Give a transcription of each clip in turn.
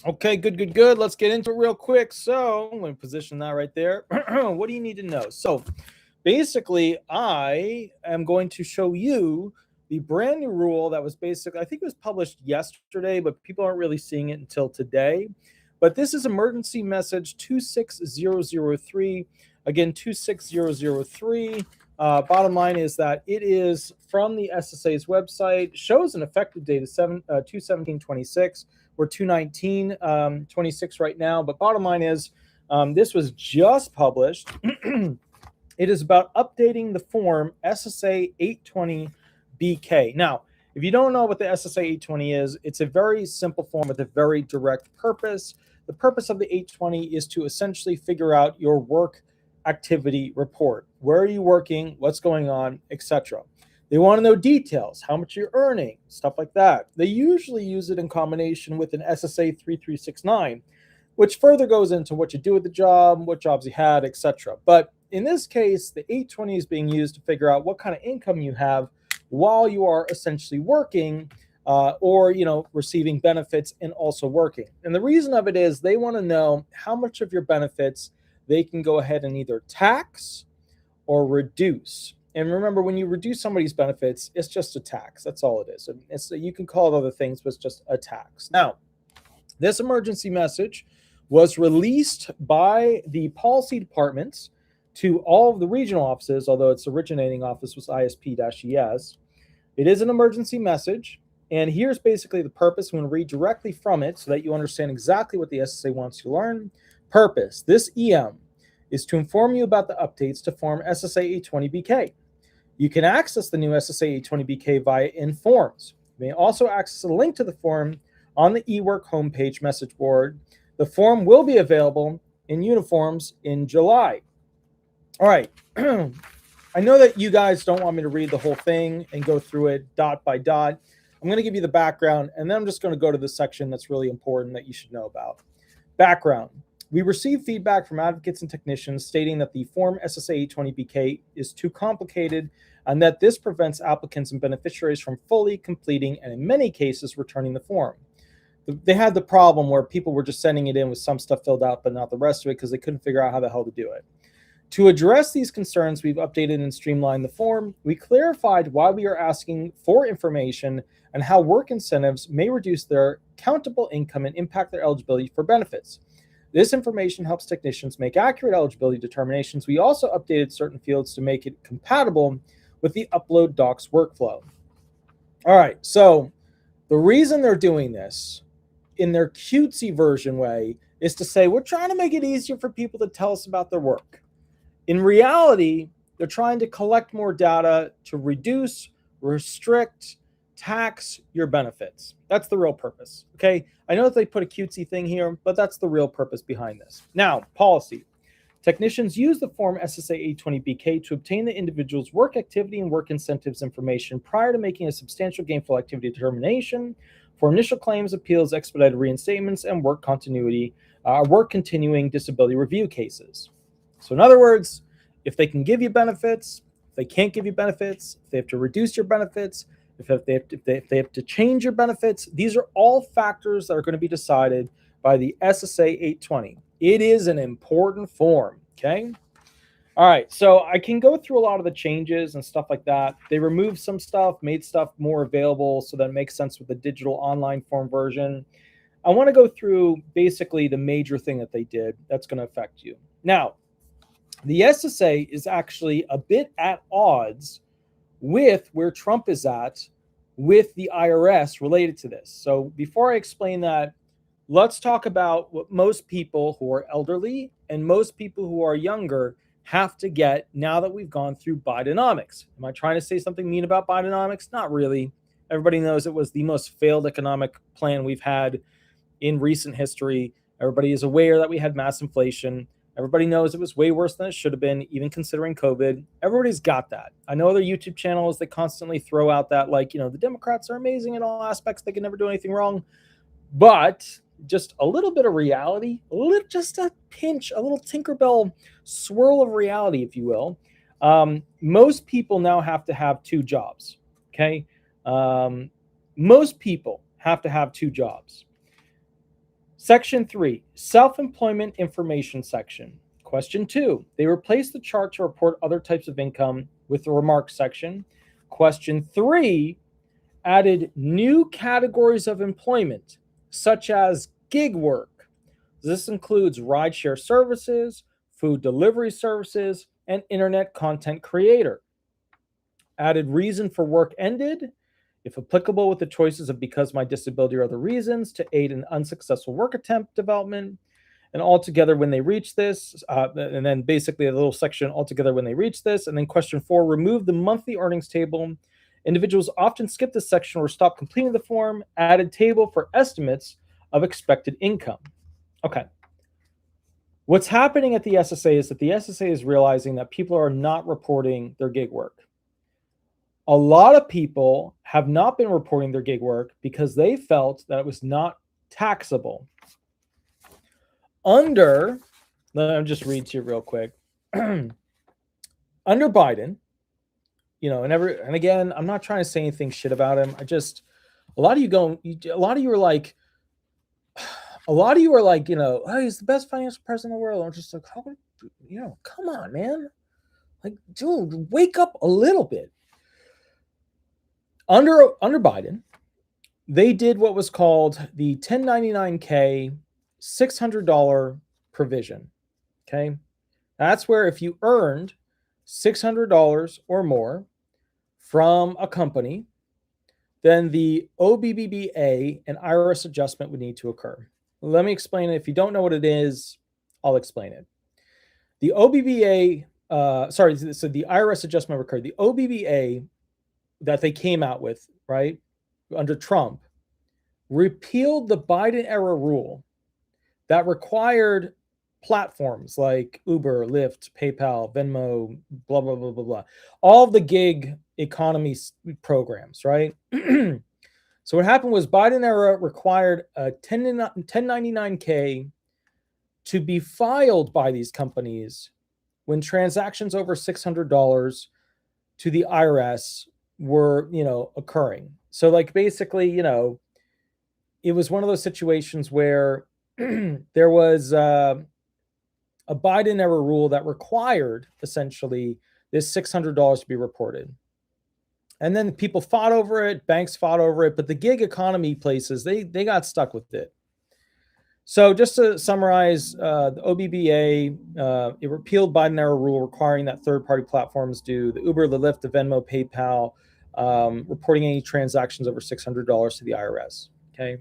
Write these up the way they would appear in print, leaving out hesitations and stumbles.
Okay, good. Let's get into it real quick. So let me position that right there. What do you need to know? So basically, I am going to show you the brand new rule that was basically, I think it was published yesterday, but people aren't really seeing it until today. But this is emergency message 26003. Again, 26003. Bottom line is that it is from the SSA's website, shows an effective date of 2/17/26. We're 2/19/26 right now. But bottom line is, this was just published. It is about updating the form SSA 820BK. Now, if you don't know what the SSA 820 is, it's a very simple form with a very direct purpose. The purpose of the 820 is to essentially figure out your work activity report. Where are you working? What's going on, etc. They want to know details, how much you're earning, stuff like that. They usually use it in combination with an SSA 3369, which further goes into what you do with the job, what jobs you had, etc. But in this case, the 820 is being used to figure out what kind of income you have while you are essentially working, or receiving benefits and also working. And the reason of it is they want to know how much of your benefits they can go ahead and either tax or reduce. And remember, when you reduce somebody's benefits, it's just a tax. That's all it is. You can call it other things, but it's just a tax. Now, this emergency message was released by the policy departments to all of the regional offices, although its originating office was ISP-ES. It is an emergency message, and here's basically the purpose. I'm going to read directly from it so that you understand exactly what the SSA wants you to learn. Purpose: this EM is to inform you about the updates to Form SSA 820BK. You can access the new SSA 820BK via Informs. You may also access a link to the form on the eWork homepage message board. The form will be available in uniforms in July. All right. I know that you guys don't want me to read the whole thing and go through it dot by dot. I'm going to give you the background, and then I'm just going to go to the section that's really important that you should know about. Background. We received feedback from advocates and technicians stating that the Form SSA 820BK is too complicated and that this prevents applicants and beneficiaries from fully completing and in many cases returning the form. They had the problem where people were just sending it in with some stuff filled out but not the rest of it because they couldn't figure out how the hell to do it. To address these concerns, we've updated and streamlined the form. We clarified why we are asking for information and how work incentives may reduce their countable income and impact their eligibility for benefits. This information helps technicians make accurate eligibility determinations. We also updated certain fields to make it compatible with the Upload Docs workflow. All right, so the reason they're doing this in their cutesy version way is to say, we're trying to make it easier for people to tell us about their work. In reality, they're trying to collect more data to reduce, restrict, tax your benefits. That's the real purpose, okay? I know that they put a cutesy thing here, but that's the real purpose behind this. Now, policy. Technicians use the Form SSA 820BK to obtain the individual's work activity and work incentives information prior to making a substantial gainful activity determination for initial claims, appeals, expedited reinstatements, and work continuing disability review cases. So in other words, if they can give you benefits, if they can't give you benefits, if they have to reduce your benefits, if they have to change your benefits, these are all factors that are going to be decided by the SSA 820. It is an important form, okay? All right, so I can go through a lot of the changes and stuff like that. They removed some stuff, made stuff more available so that it makes sense with the digital online form version. I want to go through basically the major thing that they did that's going to affect you. Now, the SSA is actually a bit at odds with where Trump is at with the IRS related to this. So before I explain that, let's talk about what most people who are elderly and most people who are younger have to get now that we've gone through Bidenomics. Am I trying to say something mean about Bidenomics? Not really. Everybody knows it was the most failed economic plan we've had in recent history. Everybody is aware that we had mass inflation. Everybody knows it was way worse than it should have been, even considering COVID. Everybody's got that. I know other YouTube channels that constantly throw out that, the Democrats are amazing in all aspects. They can never do anything wrong. But just a little bit of reality, just a pinch, a little Tinkerbell swirl of reality, if you will. Most people now have to have two jobs, okay? Most people have to have two jobs. Section 3, self-employment information section. Question 2, they replaced the chart to report other types of income with the remarks section. Question 3, added new categories of employment, such as gig work. This includes rideshare services, food delivery services, and internet content creator. Added reason for work ended, if applicable, with the choices of because my disability or other reasons to aid an unsuccessful work attempt development. And altogether when they reach this, and then basically a little section altogether when they reach this. And then question 4, remove the monthly earnings table. Individuals often skip this section or stop completing the form. Added table for estimates of expected income. Okay. What's happening at the SSA is that the SSA is realizing that people are not reporting their gig work. A lot of people have not been reporting their gig work because they felt that it was not taxable. Let me just read to you real quick. Under Biden, and again, I'm not trying to say anything shit about him. A lot of you are like, oh, he's the best financial person in the world. I'm just like, come on, man. Like, dude, wake up a little bit. Under Biden, they did what was called the 1099K $600 provision. Okay. That's where if you earned $600 or more from a company, then the OBBBA and IRS adjustment would need to occur. Let me explain it. If you don't know what it is, I'll explain it. The OBBA, so the IRS adjustment occurred. The OBBA that they came out with, right, under Trump, repealed the Biden era rule that required platforms like Uber, Lyft, PayPal, Venmo, blah, blah, blah, blah, blah, all of the gig economy programs, right? So what happened was Biden era required a 1099K to be filed by these companies when transactions over $600 to the IRS were, occurring. So like basically, it was one of those situations where there was a Biden era rule that required essentially this $600 to be reported. And then people fought over it, banks fought over it, but the gig economy places, they got stuck with it. So just to summarize, the OBBA, it repealed Biden era rule requiring that third-party platforms do the Uber, the Lyft, the Venmo, PayPal, reporting any transactions over $600 to the IRS. Okay,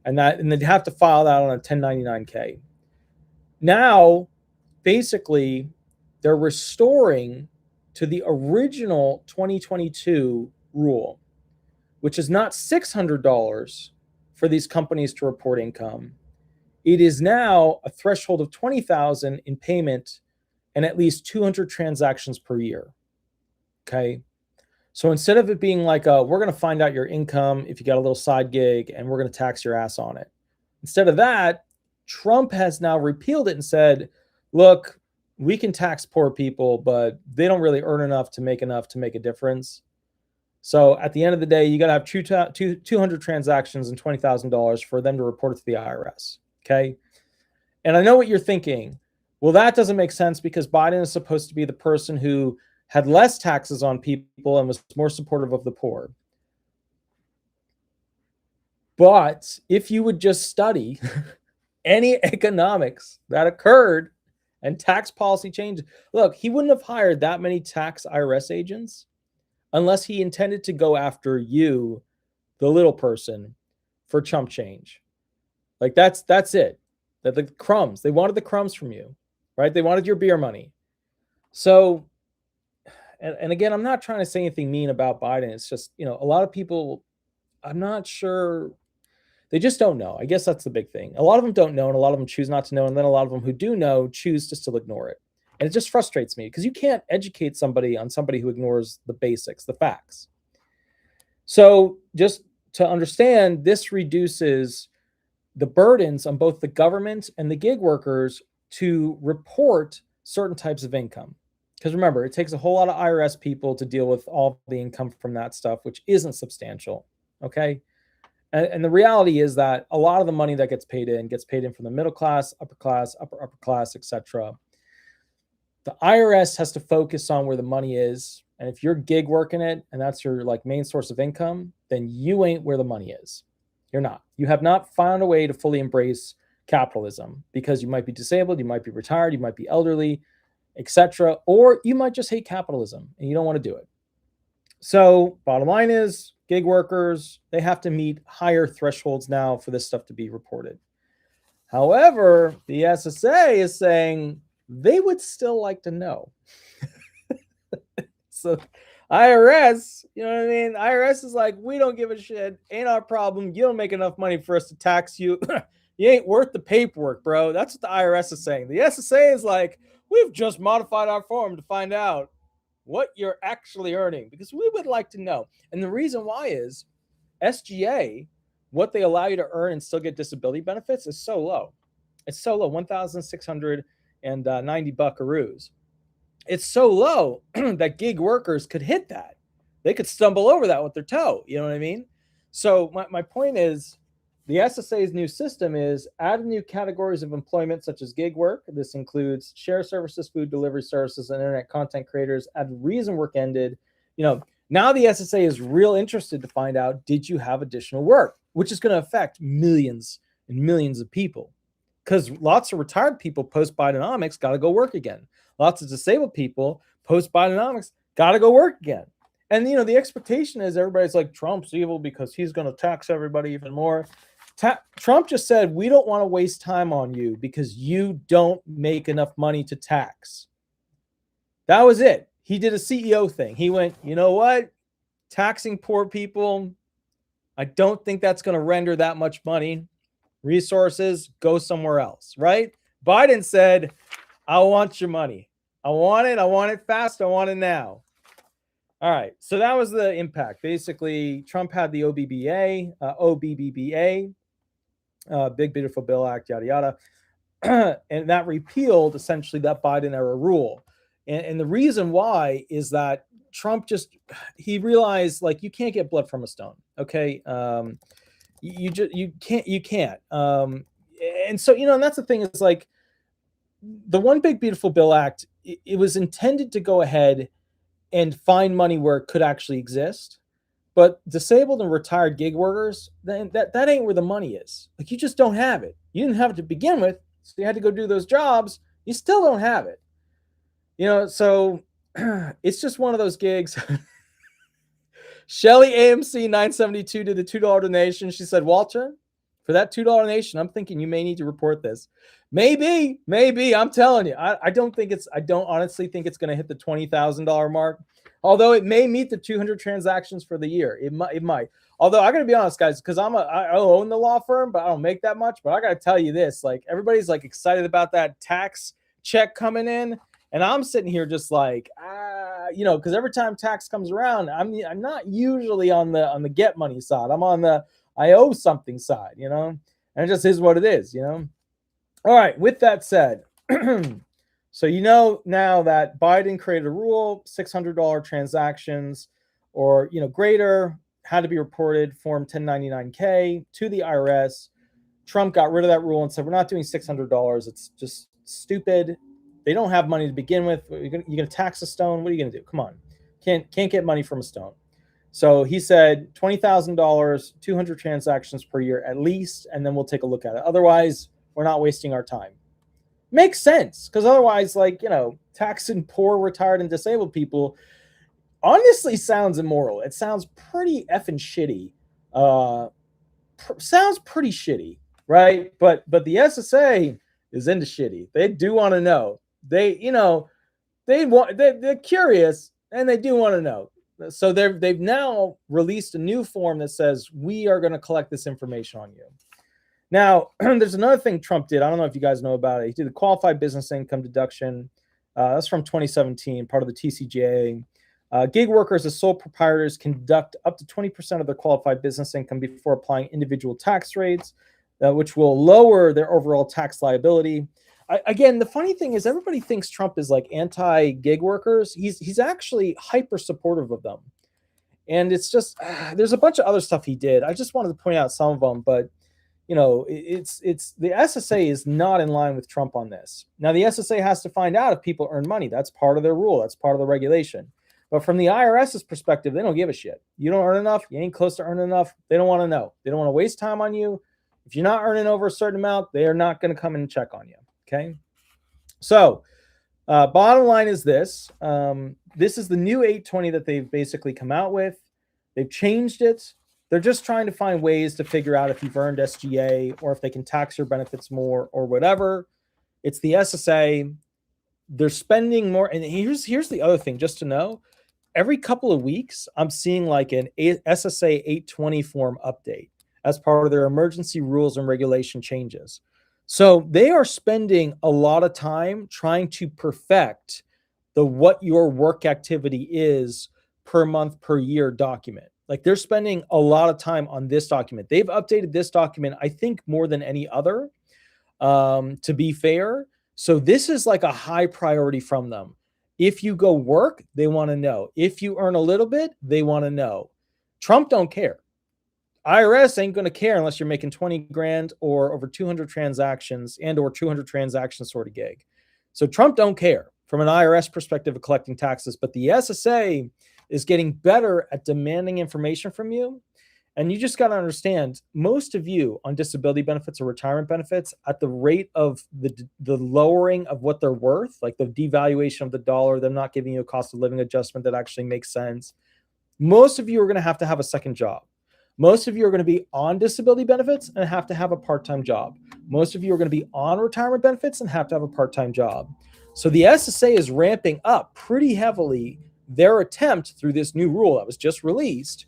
and they'd have to file that on a 1099K. Now, basically, they're restoring to the original 2022 rule, which is not $600 for these companies to report income. It is now a threshold of $20,000 in payment and at least 200 transactions per year. Okay. So instead of it being like, we're going to find out your income if you got a little side gig and we're going to tax your ass on it. Instead of that, Trump has now repealed it and said, look, we can tax poor people, but they don't really earn enough to make a difference. So at the end of the day, you got to have 200 transactions and $20,000 for them to report it to the IRS. Okay. And I know what you're thinking. Well, that doesn't make sense because Biden is supposed to be the person who had less taxes on people and was more supportive of the poor. But if you would just study any economics that occurred and tax policy changes, look, he wouldn't have hired that many tax IRS agents unless he intended to go after you, the little person, for chump change. Like that's it. That the crumbs, they wanted the crumbs from you, right? They wanted your beer money. So, and again, I'm not trying to say anything mean about Biden. It's just, a lot of people, I'm not sure, they just don't know. I guess that's the big thing. A lot of them don't know, and a lot of them choose not to know. And then a lot of them who do know choose to still ignore it. And it just frustrates me because you can't educate somebody on somebody who ignores the basics, the facts. So just to understand, this reduces the burdens on both the government and the gig workers to report certain types of income. Because remember, it takes a whole lot of IRS people to deal with all the income from that stuff, which isn't substantial. Okay. And the reality is that a lot of the money that gets paid in from the middle class, upper class, upper class, etc. The IRS has to focus on where the money is. And if you're gig working it and that's your like main source of income, then you ain't where the money is. You're not. You have not found a way to fully embrace capitalism because you might be disabled, you might be retired, you might be elderly, etc. Or you might just hate capitalism and you don't want to do it. So bottom line is gig workers, they have to meet higher thresholds now for this stuff to be reported. However, the SSA is saying they would still like to know. So IRS, you know what I mean? IRS is like, we don't give a shit. Ain't our problem. You don't make enough money for us to tax you. You ain't worth the paperwork, bro. That's what the IRS is saying. The SSA is like, we've just modified our form to find out what you're actually earning because we would like to know. And the reason why is SGA, what they allow you to earn and still get disability benefits is so low. It's so low, 1,690 buckaroos. It's so low that gig workers could hit that. They could stumble over that with their toe. You know what I mean? So my point is the SSA's new system is add new categories of employment such as gig work. This includes share services, food delivery services, and internet content creators. Add reason work ended. You know, now the SSA is real interested to find out, did you have additional work, which is going to affect millions and millions of people. Because lots of retired people post-Bidenomics got to go work again. Lots of disabled people post-Bidenomics got to go work again. And, you know, the expectation is everybody's like, Trump's evil because he's going to tax everybody even more. Trump just said, we don't want to waste time on you because you don't make enough money to tax. That was it. He did a CEO thing. He went, you know what? Taxing poor people, I don't think that's going to render that much money. Resources, go somewhere else, right? Biden said, I want your money. I want it fast, I want it now. All right, so that was the impact. Basically, Trump had the OBBA, Big Beautiful Bill Act, yada, yada. And that repealed essentially that Biden era rule. And the reason why is that Trump he realized like you can't get blood from a stone. Okay. You can't. And so, you know, and that's the thing is like the One Big Beautiful Bill Act, it was intended to go ahead and find money where it could actually exist. But disabled and retired gig workers, then that ain't where the money is. Like you just don't have it. You didn't have it to begin with, so you had to go do those jobs. You still don't have it. You know, so it's just one of those gigs. Shelly AMC 972 did a $2 donation. She said, Walter, for that $2 donation, I'm thinking you may need to report this. Maybe, I'm telling you. I don't honestly think it's going to hit the $20,000 mark. Although it may meet the 200 transactions for the year. It might. Although I got to be honest, guys, because I own the law firm, but I don't make that much. But I got to tell you this, like everybody's like excited about that tax check coming in. And I'm sitting here just like, you know, because every time tax comes around, I'm not usually on the get money side. I'm on the I owe something side, you know, and it just is what it is, you know. All right. With that said, so you know now that Biden created a rule, $600 transactions or greater had to be reported Form 1099-K to the IRS. Trump got rid of that rule and said, we're not doing $600. It's just stupid. They don't have money to begin with. You're gonna tax a stone. What are you gonna do? Come on, can't get money from a stone. So he said $20,000, 200 transactions per year at least, and then we'll take a look at it. Otherwise, we're not wasting our time. Makes sense, because otherwise, taxing poor, retired, and disabled people honestly sounds immoral. It sounds pretty effing shitty. Sounds pretty shitty, right? But the SSA is into shitty. They do want to know. They're curious and they do want to know. So they've now released a new form that says we are going to collect this information on you. Now, there's another thing Trump did. I don't know if you guys know about it. He did the qualified business income deduction. That's from 2017, part of the TCJA. Gig workers as sole proprietors can deduct up to 20% of their qualified business income before applying individual tax rates, which will lower their overall tax liability. Again, the funny thing is everybody thinks Trump is like anti-gig workers. He's actually hyper supportive of them. And it's just, there's a bunch of other stuff he did. I just wanted to point out some of them, but you know, it's the SSA is not in line with Trump on this. Now, the SSA has to find out if people earn money. That's part of their rule. That's part of the regulation. But from the IRS's perspective, they don't give a shit. You don't earn enough. You ain't close to earning enough. They don't want to know. They don't want to waste time on you. If you're not earning over a certain amount, they are not going to come and check on you. Okay. So bottom line is this. This is the new 820 that they've basically come out with. They've changed it. They're just trying to find ways to figure out if you've earned SGA or if they can tax your benefits more or whatever. It's the SSA. They're spending more. And here's the other thing, just to know. Every couple of weeks, I'm seeing like an SSA 820 form update as part of their emergency rules and regulation changes. So they are spending a lot of time trying to perfect the what your work activity is per month, per year document. Like they're spending a lot of time on this document. They've updated this document, I think, more than any other, to be fair. So this is like a high priority from them. If you go work, they want to know. If you earn a little bit, they want to know. Trump don't care. IRS ain't going to care unless you're making 20 grand or over 200 transactions and or 200 transactions sort of gig. So Trump don't care from an IRS perspective of collecting taxes, but the SSA is getting better at demanding information from you. And you just got to understand, most of you on disability benefits or retirement benefits, at the rate of the lowering of what they're worth, like the devaluation of the dollar, them not giving you a cost of living adjustment that actually makes sense, most of you are going to have a second job. Most of you are going to be on disability benefits and have to have a part-time job. Most of you are going to be on retirement benefits and have to have a part-time job. So the SSA is ramping up pretty heavily their attempt through this new rule that was just released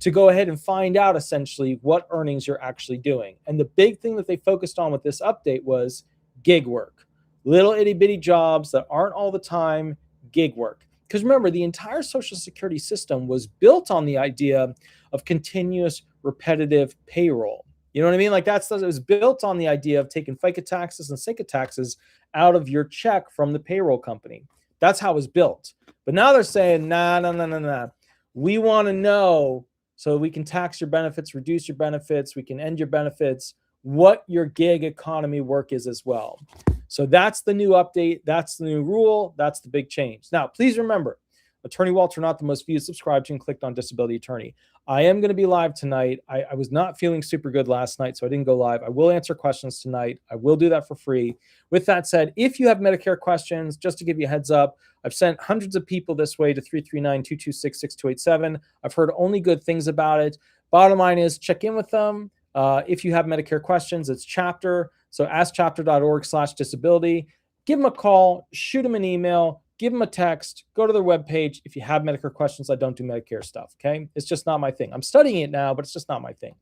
to go ahead and find out essentially what earnings you're actually doing. And the big thing that they focused on with this update was gig work, little itty bitty jobs that aren't all the time, gig work. Because remember, the entire Social Security system was built on the idea of continuous repetitive payroll. You know what I mean? Like it was built on the idea of taking FICA taxes and SICA taxes out of your check from the payroll company. That's how it was built. But now they're saying, nah. We want to know so we can tax your benefits, reduce your benefits, we can end your benefits, what your gig economy work is as well. So that's the new update. That's the new rule. That's the big change. Now, please remember, Attorney Walter Hnot, the most viewed, subscribed to and clicked on Disability Attorney. I am going to be live tonight. I was not feeling super good last night, so I didn't go live. I will answer questions tonight. I will do that for free. With that said, if you have Medicare questions, just to give you a heads up, I've sent hundreds of people this way to 339-226-6287. I've heard only good things about it. Bottom line is check in with them. If you have Medicare questions, it's Chapter. So askchapter.org/disability. Give them a call, shoot them an email, give them a text, go to their webpage. If you have Medicare questions, I don't do Medicare stuff, okay? It's just not my thing. I'm studying it now, but it's just not my thing.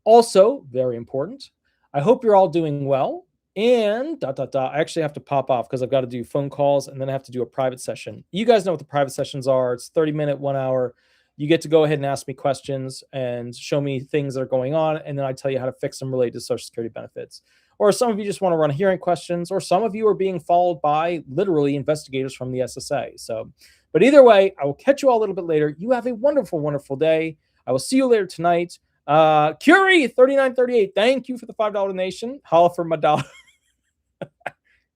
Also, very important, I hope you're all doing well. And I actually have to pop off because I've got to do phone calls and then I have to do a private session. You guys know what the private sessions are. It's 30-minute, 1 hour. You get to go ahead and ask me questions and show me things that are going on, and then I tell you how to fix them related to Social Security benefits. Or some of you just want to run hearing questions, or some of you are being followed by literally investigators from the SSA. So, but either way, I will catch you all a little bit later. You have a wonderful, wonderful day. I will see you later tonight. Curie 3938, thank you for the $5 donation. Holla for my dollar.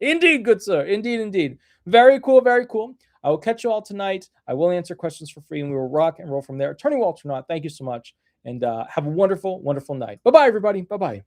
Indeed, good sir. Indeed, indeed. Very cool, very cool. I will catch you all tonight. I will answer questions for free, and we will rock and roll from there. Attorney Walter Hnot, thank you so much, and have a wonderful, wonderful night. Bye-bye, everybody. Bye-bye.